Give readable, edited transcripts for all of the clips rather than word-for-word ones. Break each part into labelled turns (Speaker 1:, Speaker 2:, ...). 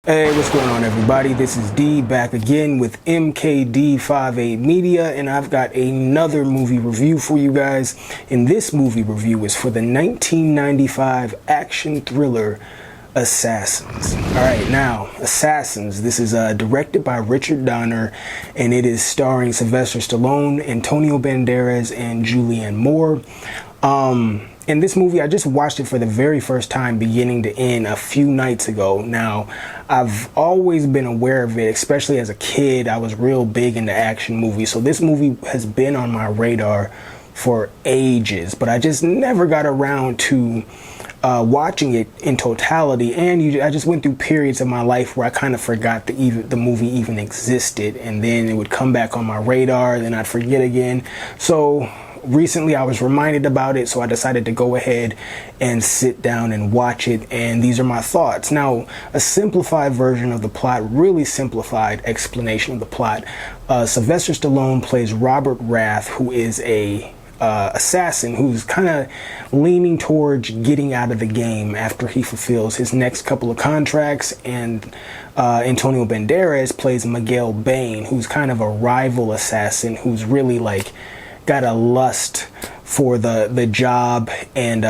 Speaker 1: Hey, what's going on, everybody? This is D back again with MKD58 Media, and I've got another movie review for you guys. And this movie review is for the 1995 action thriller Assassins. Alright, now, Assassins. This is directed by Richard Donner, and it is starring Sylvester Stallone, Antonio Banderas, and Julianne Moore. In this movie, I just watched it for the very first time beginning to end a few nights ago. Now, I've always been aware of it, especially as a kid. I was real big into action movies, so this movie has been on my radar for ages, but I just never got around to watching it in totality. And I just went through periods of my life where I kind of forgot the movie even existed, and then it would come back on my radar, then I'd forget again. So recently I was reminded about it, so I decided to go ahead and sit down and watch it, and these are my thoughts. Now, a simplified version of the plot, really simplified explanation of the plot. Sylvester Stallone plays Robert Rath, who is a assassin who's kind of leaning towards getting out of the game after he fulfills his next couple of contracts, and Antonio Banderas plays Miguel Bain, who's kind of a rival assassin who's really like got a lust for the job and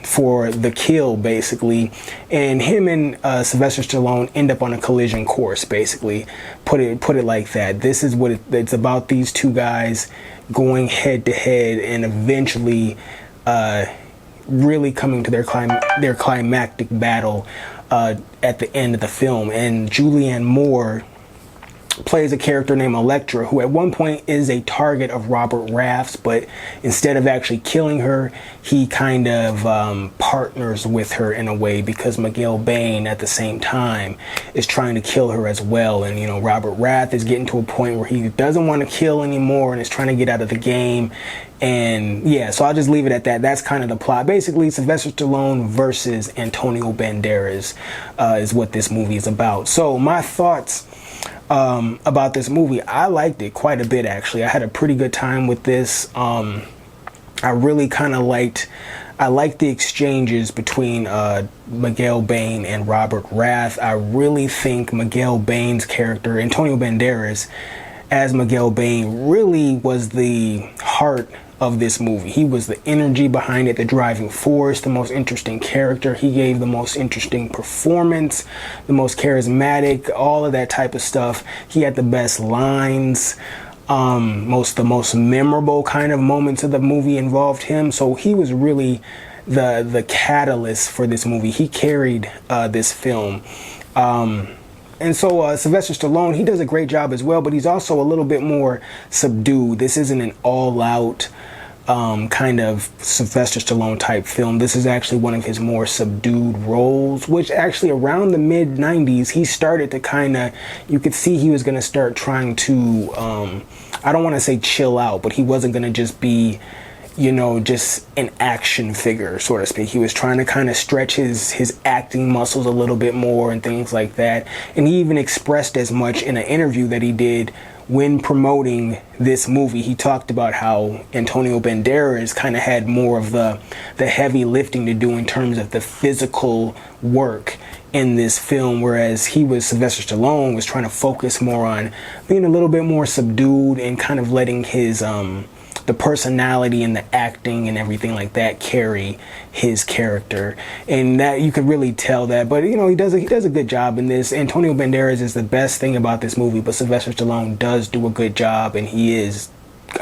Speaker 1: for the kill, basically. And him and Sylvester Stallone end up on a collision course, basically. Put it like that. This is what it's about, these two guys going head to head and eventually really coming to their climactic battle at the end of the film. And Julianne Moore plays a character named Elektra, who at one point is a target of Robert Rath's, but instead of actually killing her, he kind of partners with her in a way, because Miguel Bain at the same time is trying to kill her as well. And you know, Robert Rath is getting to a point where he doesn't want to kill anymore and is trying to get out of the game. And yeah, so I'll just leave it at that. That's kind of the plot. Basically, Sylvester Stallone versus Antonio Banderas is what this movie is about. So my thoughts about this movie: I liked it quite a bit, actually. I had a pretty good time with this. I really kind of liked the exchanges between Miguel Bain and Robert Rath. I really think Miguel Bain's character, Antonio Banderas as Miguel Bain, really was the heart of this movie. He was the energy behind it, the driving force, the most interesting character. He gave the most interesting performance, the most charismatic, all of that type of stuff. He had the best lines. The most memorable kind of moments of the movie involved him. So he was really the catalyst for this movie. He carried this film. And so Sylvester Stallone, he does a great job as well, but he's also a little bit more subdued. This isn't an all-out kind of Sylvester Stallone type film. This is actually one of his more subdued roles, which actually around the mid-90s, he started to kind of, you could see he was going to start trying to, I don't want to say chill out, but he wasn't going to just be, you know, just an action figure, so to speak. He was trying to kind of stretch his acting muscles a little bit more and things like that. And he even expressed as much in an interview that he did when promoting this movie. He talked about how Antonio Banderas kind of had more of the heavy lifting to do in terms of the physical work in this film, whereas Sylvester Stallone was trying to focus more on being a little bit more subdued and kind of letting his the personality and the acting and everything like that carry his character. And that you could really tell that. But you know, he does a good job in this. Antonio Banderas is the best thing about this movie, but Sylvester Stallone does do a good job, and he is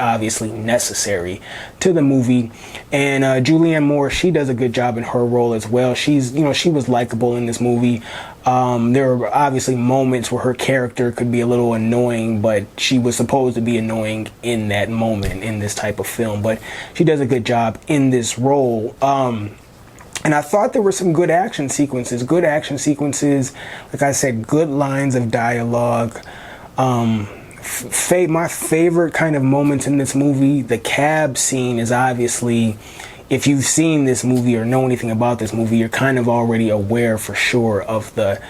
Speaker 1: obviously necessary to the movie. And Julianne Moore, she does a good job in her role as well. She was likable in this movie. There were obviously moments where her character could be a little annoying, but she was supposed to be annoying in that moment in this type of film. But she does a good job in this role. And I thought there were some good action sequences. Like I said, good lines of dialogue. My favorite kind of moments in this movie, the cab scene, is obviously, if you've seen this movie or know anything about this movie, you're kind of already aware for sure of the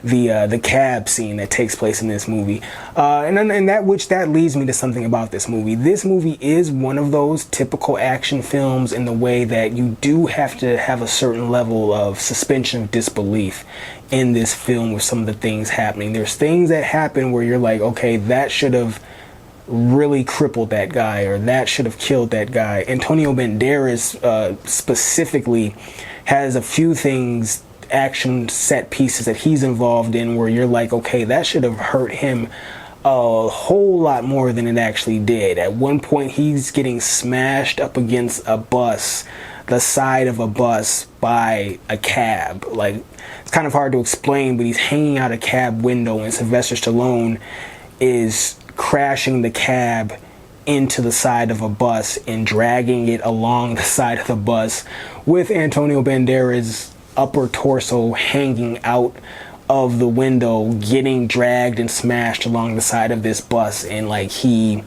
Speaker 1: the cab scene that takes place in this movie. And that leads me to something about this movie. This movie is one of those typical action films in the way that you do have to have a certain level of suspension of disbelief in this film with some of the things happening. There's things that happen where you're like, okay, that should have really crippled that guy, or that should have killed that guy. Antonio Banderas specifically has a few things, action set pieces that he's involved in, where you're like, okay, that should have hurt him a whole lot more than it actually did. At one point, he's getting smashed up against a bus, the side of a bus, by a cab. Like, it's kind of hard to explain, but he's hanging out a cab window, and Sylvester Stallone is crashing the cab into the side of a bus and dragging it along the side of the bus with Antonio Banderas' upper torso hanging out of the window, getting dragged and smashed along the side of this bus. And like, he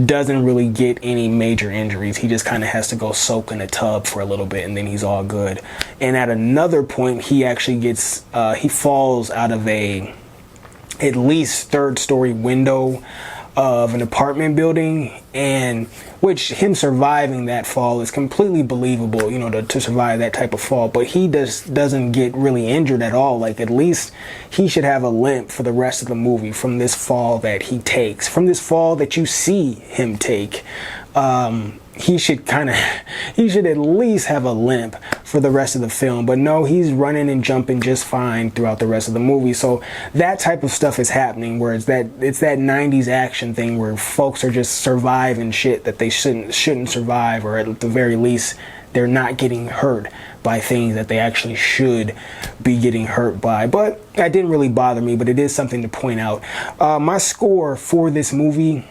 Speaker 1: doesn't really get any major injuries. He just kind of has to go soak in a tub for a little bit, and then he's all good. And at another point, he actually gets he falls out of a at least third story window of an apartment building, and which him surviving that fall is completely believable, you know, to survive that type of fall. But he doesn't get really injured at all. Like, at least he should have a limp for the rest of the movie from this fall that he takes, from this fall that you see him take. He should at least have a limp for the rest of the film. But no, he's running and jumping just fine throughout the rest of the movie. So that type of stuff is happening, where it's that 90s action thing where folks are just surviving shit that they shouldn't survive, or at the very least they're not getting hurt by things that they actually should be getting hurt by. But that didn't really bother me, but it is something to point out. My score for this movie,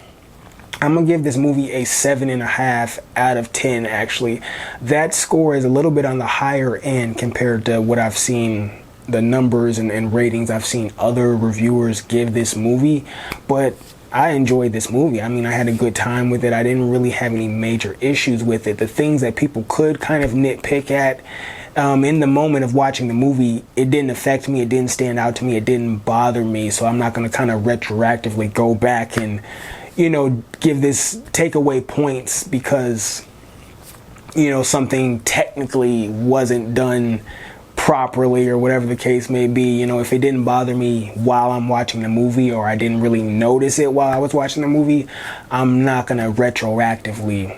Speaker 1: I'm going to give this movie a 7.5 out of 10, actually. That score is a little bit on the higher end compared to what I've seen, the numbers and ratings I've seen other reviewers give this movie. But I enjoyed this movie. I mean, I had a good time with it. I didn't really have any major issues with it. The things that people could kind of nitpick at, in the moment of watching the movie, it didn't affect me. It didn't stand out to me. It didn't bother me. So I'm not going to kind of retroactively go back and, you know, take away points because, you know, something technically wasn't done properly or whatever the case may be. You know, if it didn't bother me while I'm watching the movie, or I didn't really notice it while I was watching the movie, I'm not going to retroactively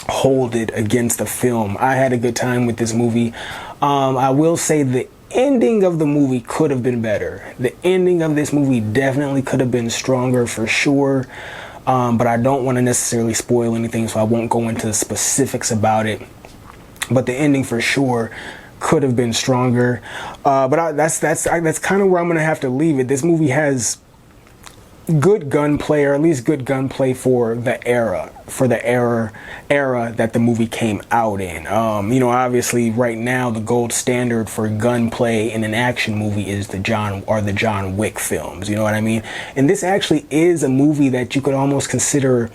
Speaker 1: hold it against the film. I had a good time with this movie. I will say the ending of the movie could have been better. The ending of this movie definitely could have been stronger, for sure. But I don't want to necessarily spoil anything, so I won't go into the specifics about it. But the ending for sure could have been stronger. But that's kind of where I'm going to have to leave it. This movie has good gunplay, or at least good gunplay for the era that the movie came out in. You know, obviously right now the gold standard for gunplay in an action movie is the John Wick films, you know what I mean? And this actually is a movie that you could almost consider,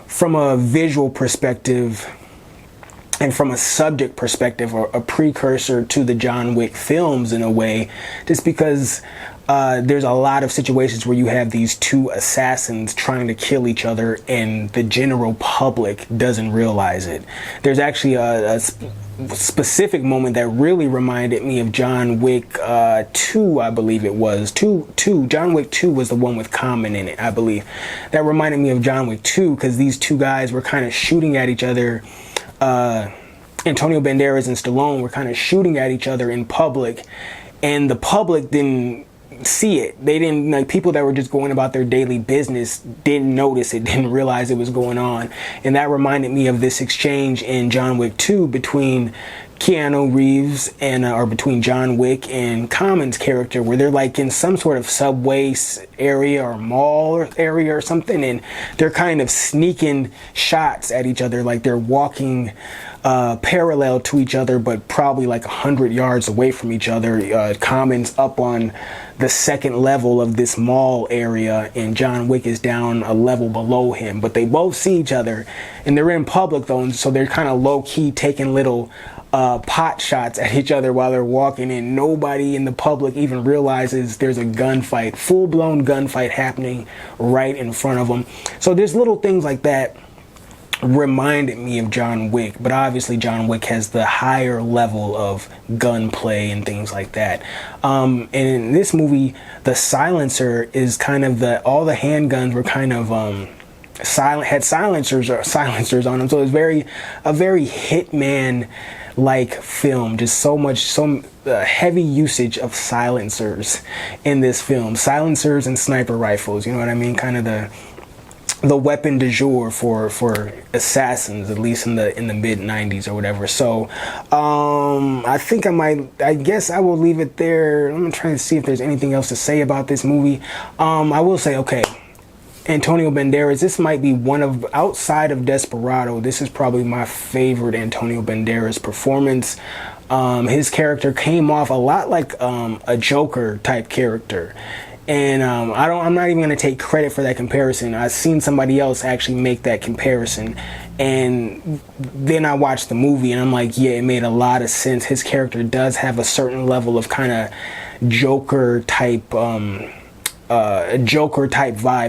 Speaker 1: from a visual perspective and from a subject perspective, or a precursor to the John Wick films in a way, just because there's a lot of situations where you have these two assassins trying to kill each other and the general public doesn't realize it. There's actually a specific moment that really reminded me of John Wick 2, I believe it was. John Wick 2 was the one with Common in it, I believe. That reminded me of John Wick 2 because these two guys were kind of shooting at each other. Antonio Banderas and Stallone were kind of shooting at each other in public, and the public didn't see it. They didn't, like, people that were just going about their daily business didn't notice it, didn't realize it was going on. And that reminded me of this exchange in John Wick 2 between Keanu Reeves and or between John Wick and Common's character, where they're like in some sort of subway area or mall area or something, and they're kind of sneaking shots at each other, like they're walking parallel to each other, but probably like 100 yards away from each other. Common's up on the second level of this mall area, and John Wick is down a level below him. But they both see each other, and they're in public though, and so they're kind of low-key taking little pot shots at each other while they're walking, and nobody in the public even realizes there's a gunfight, full-blown gunfight happening right in front of them. So there's little things like that reminded me of John Wick, but obviously John Wick has the higher level of gunplay and things like that. And in this movie, the silencer is kind of all the handguns were kind of had silencers on them, so it's a very Hitman like film. Just so heavy usage of silencers in this film, silencers and sniper rifles, you know what I mean, kind of the weapon du jour for assassins, at least in the mid 90s or whatever. So I guess I will leave it there. I'm trying to see if there's anything else to say about this movie. I will say, okay, Antonio Banderas, this might be outside of Desperado, this is probably my favorite Antonio Banderas performance. His character came off a lot like a Joker type character. And I'm not even going to take credit for that comparison. I've seen somebody else actually make that comparison. And then I watched the movie and I'm like, yeah, it made a lot of sense. His character does have a certain level of kind of Joker type vibe,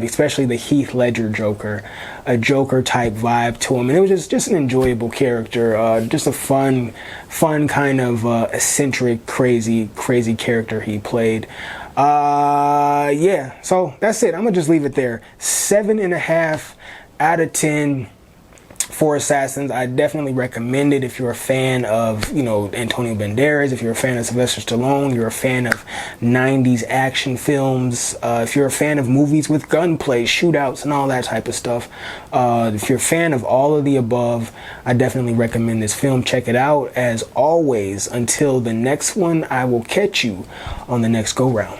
Speaker 1: especially the Heath Ledger Joker, a Joker type vibe to him. And it was just an enjoyable character, just a fun kind of eccentric, crazy character he played. Yeah, so that's it. I'm gonna just leave it there. 7.5 out of 10 for Assassins. I definitely recommend it if you're a fan of, Antonio Banderas, if you're a fan of Sylvester Stallone, you're a fan of 90s action films, if you're a fan of movies with gunplay, shootouts, and all that type of stuff. If you're a fan of all of the above, I definitely recommend this film. Check it out. As always, until the next one, I will catch you on the next go round.